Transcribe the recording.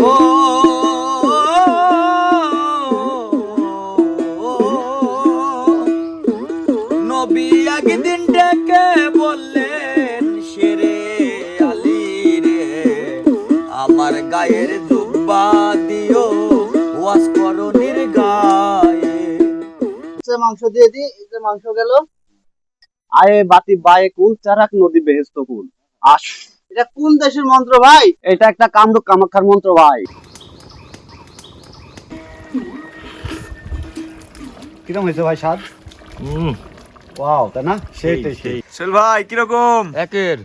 ও নবী একদিন ডেকে বললেন, শেরে আলী রে, আমার গায়ের জুব্বা দিও, ওয়াজ করো গায়ে। মাংস দিয়ে দি, এই যে মাংস গেল। আয়ে বাতি বায়ে কুল চারাক নদী বেহেস্ত কুল। আস, এটা কোন দেশের মন্ত্র ভাই? এটা একটা কামরূপ কামাখ্যার মন্ত্র ভাই। কিরকম হয়েছে ভাই স্বাদ? ওয়াও, তাই না? সেই সেল ভাই কিরকম? একের